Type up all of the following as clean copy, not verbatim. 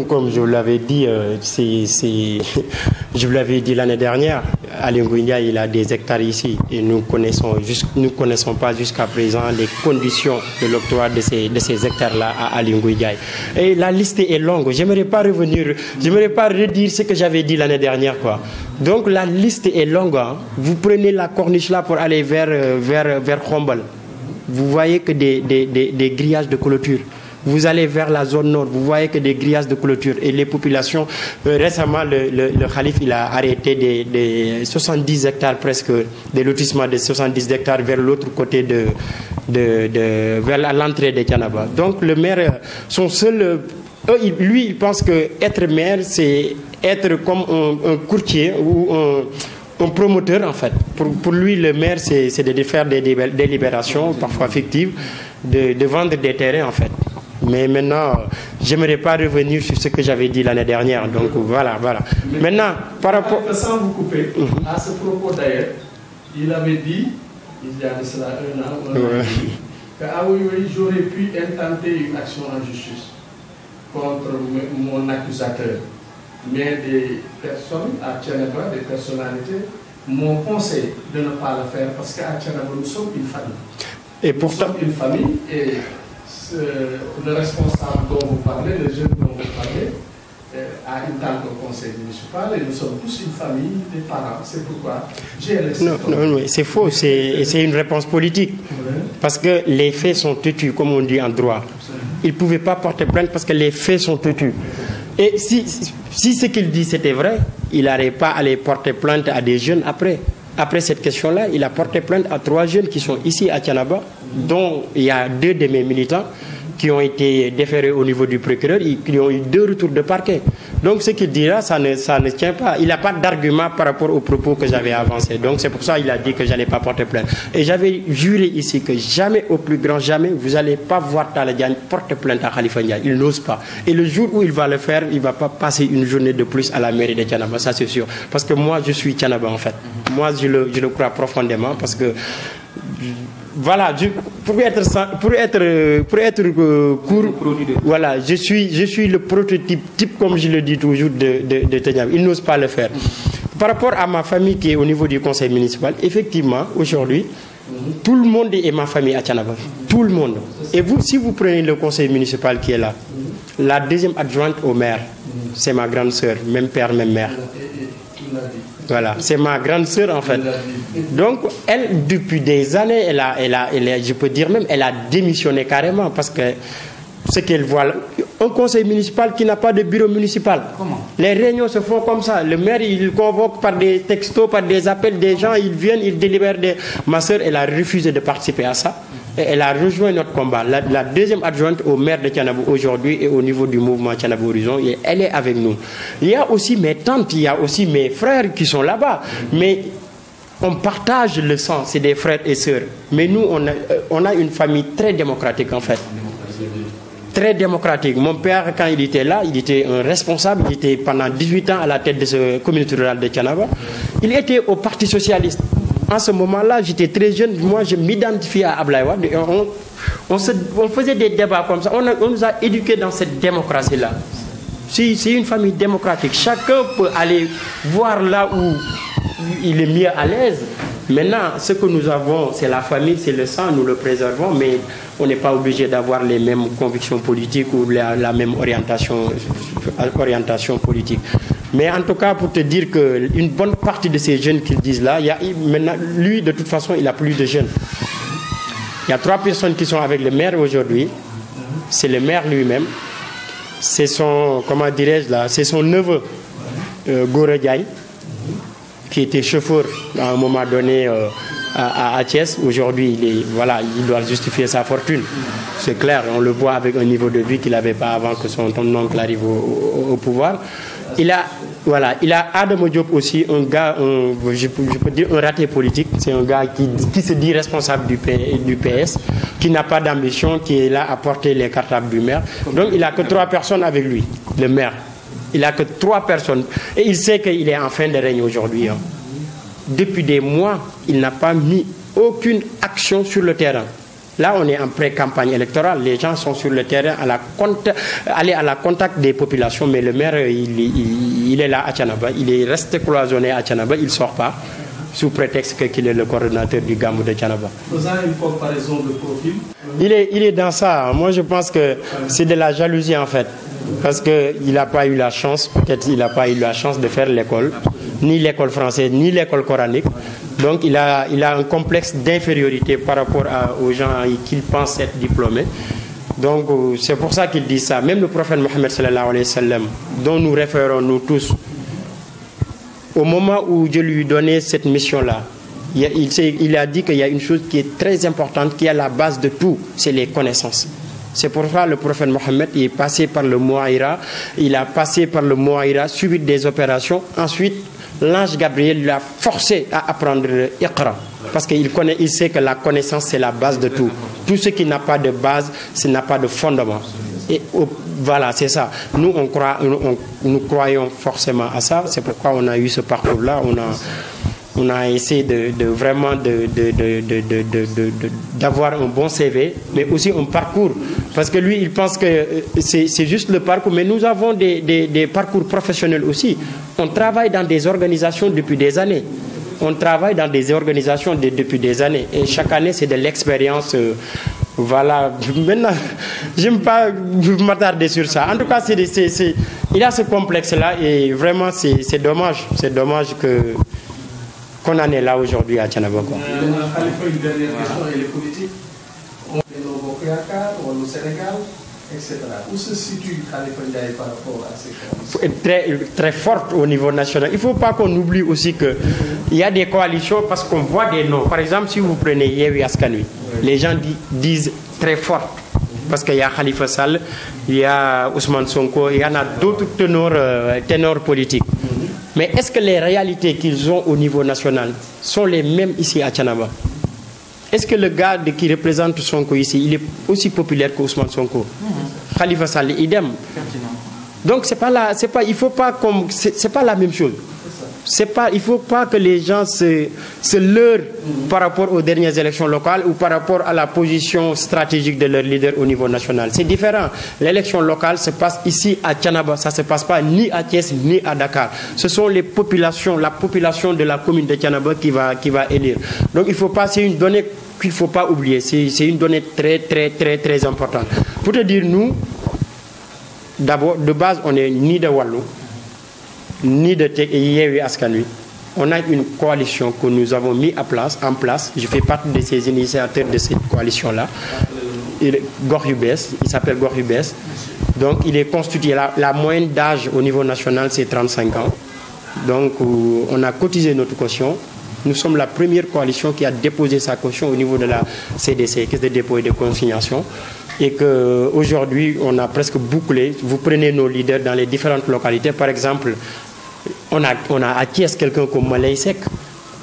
Comme je vous l'avais dit, je vous l'avais dit l'année dernière, Aly Ngouille Ndiaye, il a des hectares ici et nous ne connaissons pas jusqu'à présent les conditions de l'octroi de ces hectares-là à Aly Ngouille Ndiaye. Et la liste est longue. J'aimerais pas revenir, j'aimerais pas redire ce que j'avais dit l'année dernière, quoi. Donc la liste est longue. Hein. Vous prenez la corniche là pour aller vers Khombole. Vous voyez que des grillages de clôture. Vous allez vers la zone nord, vous voyez que des grillages de clôture. Et les populations, récemment, le Khalif, il a arrêté des 70 hectares presque, des lotissements de 70 hectares vers l'autre côté vers l'entrée de Thiénaba. Donc le maire, son seul... lui, il pense que être maire, c'est être comme un courtier ou un promoteur, en fait. Pour lui, le maire, c'est de faire des délibérations, parfois fictives, de vendre des terrains, en fait. Mais maintenant, je n'aimerais pas revenir sur ce que j'avais dit l'année dernière. Donc voilà. Maintenant, par rapport... Sans vous couper, à ce propos d'ailleurs, il avait dit, il y a de cela un an, qu'à oui, j'aurais pu intenter une action en justice contre mon accusateur. Mais des personnes à Thiénaba, des personnalités, m'ont conseillé de ne pas le faire parce qu'à Thiénaba, nous sommes une famille. Et pourtant... Nous sommes une famille et le responsable dont vous parlez, le jeune dont vous parlez, a une tante au conseil municipal et nous sommes tous une famille, des parents. C'est pourquoi j'ai laissé... Non, c'est faux, c'est une réponse politique. Parce que les faits sont têtus, comme on dit en droit. Il ne pouvait pas porter plainte parce que les faits sont têtus. Et si ce qu'il dit c'était vrai, il n'allait pas aller porter plainte à des jeunes après. Après cette question-là, il a porté plainte à 3 jeunes qui sont ici à Thiénaba, dont il y a 2 de mes militants qui ont été déférés au niveau du procureur, qui ont eu 2 retours de parquet. Donc ce qu'il dira, ça ne tient pas. Il n'a pas d'argument par rapport aux propos que j'avais avancés. Donc c'est pour ça qu'il a dit que je n'allais pas porter plainte. Et j'avais juré ici que jamais, au plus grand jamais, vous n'allez pas voir Talla Diagne porter plainte à Khalifa Ndiaye. Il n'ose pas. Et le jour où il va le faire, il ne va pas passer une journée de plus à la mairie de Thiénaba, ça c'est sûr. Parce que moi, je suis Thiénaba en fait. Moi, je le crois profondément parce que... Voilà, pour être court, voilà, je suis le prototype, comme je le dis toujours, de Thiénaba. Il n'ose pas le faire. Par rapport à ma famille qui est au niveau du conseil municipal, effectivement, aujourd'hui, tout le monde est ma famille à Thiénaba. Tout le monde. Et vous, si vous prenez le conseil municipal qui est là, la deuxième adjointe au maire, c'est ma grande sœur, même père, même mère. Voilà, c'est ma grande sœur en fait. Donc, elle, depuis des années, je peux dire même, elle a démissionné carrément parce que ce qu'elle voit, un conseil municipal qui n'a pas de bureau municipal. Comment? Les réunions se font comme ça. Le maire, il convoque par des textos, par des appels des gens, ils viennent, ils délibèrent. Ma sœur, elle a refusé de participer à ça. Et elle a rejoint notre combat. La deuxième adjointe au maire de Thiénaba aujourd'hui et au niveau du mouvement Thiénaba Horizon, et elle est avec nous. Il y a aussi mes tantes, il y a aussi mes frères qui sont là-bas. Mais on partage le sang, c'est des frères et sœurs. Mais nous, on a une famille très démocratique en fait. Très démocratique. Mon père, quand il était là, il était un responsable. Il était pendant 18 ans à la tête de ce communauté rurale de Thiénaba. Il était au Parti Socialiste. En ce moment-là, j'étais très jeune. Moi, je m'identifiais à Ablaye Wade. On faisait des débats comme ça. On nous a éduqués dans cette démocratie-là. C'est une famille démocratique. Chacun peut aller voir là où il est mieux à l'aise. Maintenant, ce que nous avons, c'est la famille, c'est le sang, nous le préservons, mais on n'est pas obligé d'avoir les mêmes convictions politiques ou la même orientation politique. Mais en tout cas, pour te dire qu'une bonne partie de ces jeunes qu'ils disent là, maintenant, lui, de toute façon, il a plus de jeunes. Il y a 3 personnes qui sont avec le maire aujourd'hui. C'est le maire lui-même. C'est son, comment dirais-je là, c'est son neveu, Gora Diagne, qui était chauffeur à un moment donné à Thiès. Aujourd'hui, il doit justifier sa fortune. C'est clair, on le voit avec un niveau de vie qu'il n'avait pas avant que son oncle arrive au pouvoir. Il a Adamo Diop aussi, un gars, je peux dire un raté politique. C'est un gars qui se dit responsable du PS, qui n'a pas d'ambition, qui est là à porter les cartables du maire. Donc il n'a que 3 personnes avec lui, le maire. Il n'a que 3 personnes. Et il sait qu'il est en fin de règne aujourd'hui. Hein. Depuis des mois, il n'a pas mis aucune action sur le terrain. Là, on est en pré-campagne électorale. Les gens sont sur le terrain aller à la contact des populations. Mais le maire, il est là à Thiénaba. Il est resté cloisonné à Thiénaba. Il ne sort pas sous prétexte qu'il est le coordonnateur du Gamou de Thiénaba. Faisant une comparaison de profil. Il est dans ça. Moi, je pense que c'est de la jalousie en fait. Parce qu'il n'a pas eu la chance, peut-être il n'a pas eu la chance de faire l'école, ni l'école française, ni l'école coranique. Donc il a un complexe d'infériorité par rapport aux gens qu'il pense être diplômés. Donc c'est pour ça qu'il dit ça. Même le prophète Mohammed sallallahu alayhi wa sallam, dont nous référons nous tous, au moment où Dieu lui donnait cette mission-là, il a dit qu'il y a une chose qui est très importante, qui est à la base de tout, c'est les connaissances. C'est pour ça que le prophète Mohammed est passé par le Mouaïra, suivi des opérations. Ensuite, l'ange Gabriel l'a forcé à apprendre Iqra. Parce qu'il sait que la connaissance, c'est la base de tout. Tout ce qui n'a pas de base, ça n'a pas de fondement. Et voilà, c'est ça. Nous, nous croyons forcément à ça. C'est pourquoi on a eu ce parcours-là. On a essayé d'avoir un bon CV, mais aussi un parcours. Parce que lui, il pense que c'est juste le parcours. Mais nous avons des parcours professionnels aussi. On travaille dans des organisations depuis des années. Depuis des années. Et chaque année, c'est de l'expérience. Voilà. Maintenant, je n'aime pas m'attarder sur ça. En tout cas, il a ce complexe-là. Et vraiment, c'est dommage. C'est dommage qu'on en est là aujourd'hui à Thiénaba. Khalifa, une dernière question, elle est politique. On est au Bokyakar, on est au Sénégal, etc. Où se situe Khalifa Ndiaye par rapport à ces coalitions? Très, très forte au niveau national. Il ne faut pas qu'on oublie aussi qu'il y a des coalitions parce qu'on voit des noms. Par exemple, si vous prenez Yewwi Askan Wi, les gens disent très forte. Parce qu'il y a Khalifa Sall, il y a Ousmane Sonko, il y en a d'autres ténors politiques. Mais est-ce que les réalités qu'ils ont au niveau national sont les mêmes ici à Thiénaba? Est-ce que le gars qui représente Sonko ici, il est aussi populaire qu'Ousmane Sonko? Khalifa Sall, idem. Donc c'est pas la même chose. Il ne faut pas que les gens se leurrent par rapport aux dernières élections locales ou par rapport à la position stratégique de leur leader au niveau national. C'est différent. L'élection locale se passe ici à Thiénaba. Ça ne se passe pas ni à Thiès ni à Dakar. Ce sont la population de la commune de Thiénaba qui va élire. Donc il faut pas, c'est une donnée qu'il ne faut pas oublier. C'est une donnée très, très, très, très importante. Pour te dire, nous, d'abord, de base, on n'est ni de Wallou, ni de Yewwi Askan Wi. On a une coalition que nous avons mis en place. Je fais partie de ces initiateurs de cette coalition-là. Gox Yu Bess, il s'appelle Gox Yu Bess. Donc il est constitué, la moyenne d'âge au niveau national, c'est 35 ans. Donc on a cotisé notre caution. Nous sommes la première coalition qui a déposé sa caution au niveau de la CDC, Caisse de dépôt et de consignation. Et qu'aujourd'hui, on a presque bouclé. Vous prenez nos leaders dans les différentes localités. Par exemple, on a à Thiès quelqu'un comme Malay Sek.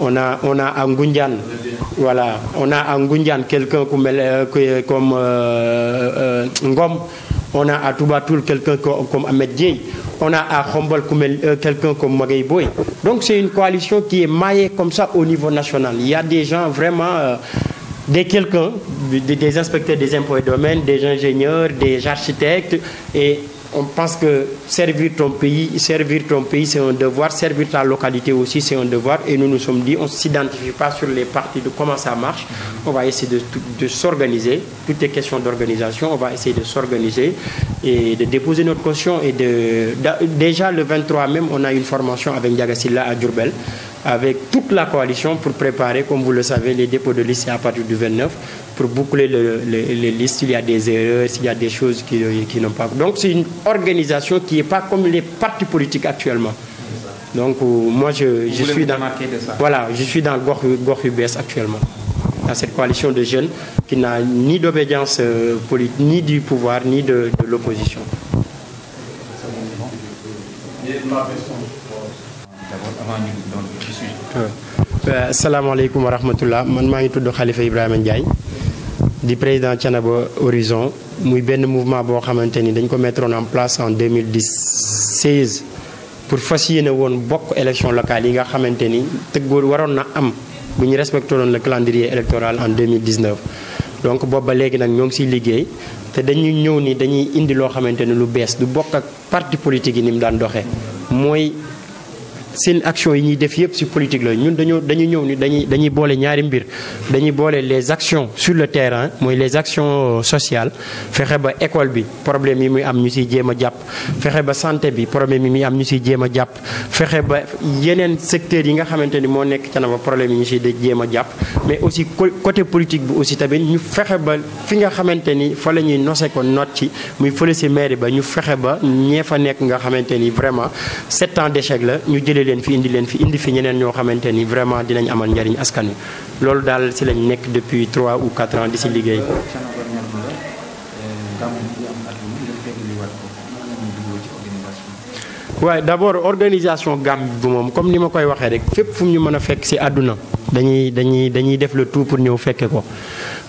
On a à Ngoundiane, voilà. On a à Ngoundiane quelqu'un comme Ngom. On a à Toubatoul quelqu'un comme Ahmed Dieye. On a à Khombol quelqu'un comme Magaye Boy. Donc c'est une coalition qui est maillée comme ça au niveau national. Il y a des gens vraiment... des inspecteurs des impôts et domaines, des ingénieurs, des architectes, et on pense que servir ton pays, c'est un devoir, servir ta localité aussi, c'est un devoir, et nous nous sommes dit, on ne s'identifie pas sur les parties de comment ça marche, on va essayer de s'organiser, toutes les questions d'organisation, on va essayer de s'organiser et de déposer notre caution, et déjà le 23 même, on a une formation avec Ndiaga Sylla à Diourbel, avec toute la coalition pour préparer, comme vous le savez, les dépôts de listes à partir du 29, pour boucler les listes, s'il y a des erreurs, s'il y a des choses qui n'ont pas... Donc c'est une organisation qui n'est pas comme les partis politiques actuellement. Donc moi je suis dans... Voilà, je suis dans Gox Yu Bess actuellement, dans cette coalition de jeunes qui n'a ni d'obédience politique, ni du pouvoir, ni de l'opposition. Asalaamaaleykum wa rahmatullah, man maa ngi tudd Khalifa Ibrahima Ndiaye di président Thiénaba Horizon, muy benn mouvement boo xamante ni dañ ko mettre en place en 2016 pour fas yéene woon bokk élection locale yi nga xamante ni tëggoon waroon na am bu ñu respecté woon le calendrier électoral en 2019. donc boobu ba léegi nag ñoo ngi siy liggéey te dañuy ñëw ni dañuy indi loo xamante ne lu bees du bokk ak parti politique yi ni mu daan doxee mooy seen action yi ñuy def yëpp ci politique la ñun dañuy ñëw ni dañuy boole ñaari mbir dañuy boole les actions sur le terrain mooy les actions sociales fexe ba école bi problème yi muy am ñu ciy jéem a jàpp fexe ba santé bi problème yi muy am ñu ciy jéem a jàpp fexe ba yeneen secteurs yi nga xamante ni moo nekk Thiénaba problème yi ñu ciy jéem a jàpp mais aussi côté politique bi aussi tamit ñu fexe ba fi nga xamante ni fa la ñuy nose ko noot ci muy fële ci mairie ba ñu fexe ba ñee fa nekk nga xamante ni vraiment 7 ans d'échec la ñu jëlee leen fi indi fi ñeneen ñoo xamante ni vraiment dinañ amal njariñ askan wi loolu daal ci lañ nekk depuis 3 ou 4 ans di ci liggéey. waaye d'abord organisation gàmm bi moom comme ni ma koy waxee rek fépp fu ñu mën a fekk ci àdduna dañuy def le tout pour ñëw fekke ko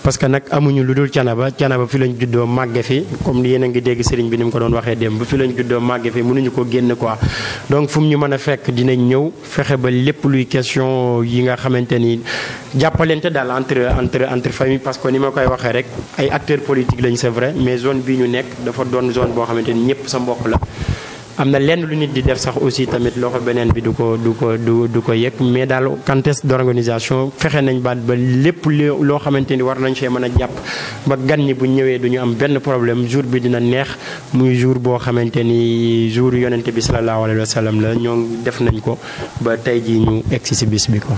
parce que nag amuñu lu dul Thiénaba fi lañ juddoo màgge fi comme yéen a ngi dégg sëriñ bi ni mu ko doon waxee démb fi lañ juddoo màgge fi mënuñu ko génn quoi donc fu mu ñu mën a fekk dinañ ñëw fexe ba lépp luy question yi nga xamante ni jàppalante daal entre famille parce que ni ma koy waxee rek ay acteurs politiques lañ c'est vrai mais zone bii ñu nekk dafa doon zone boo xamante ni ñëpp sa mbokk la am na lenn lu nit di def sax aussi tamit loxo beneen bi du ko yëg mais daal contexte d'organisation fexe nañ ba lépp loo xamante ni war nañ fee mën a jàpp ba gan ñi bu ñëwee du ñu am benn problème jour bi dina neex muy jour boo xamante ni jour yonente bi sallallahu alayhi wa sallam la ñoo def nañ ko ba tey jii ñu egsi ci bis bi ko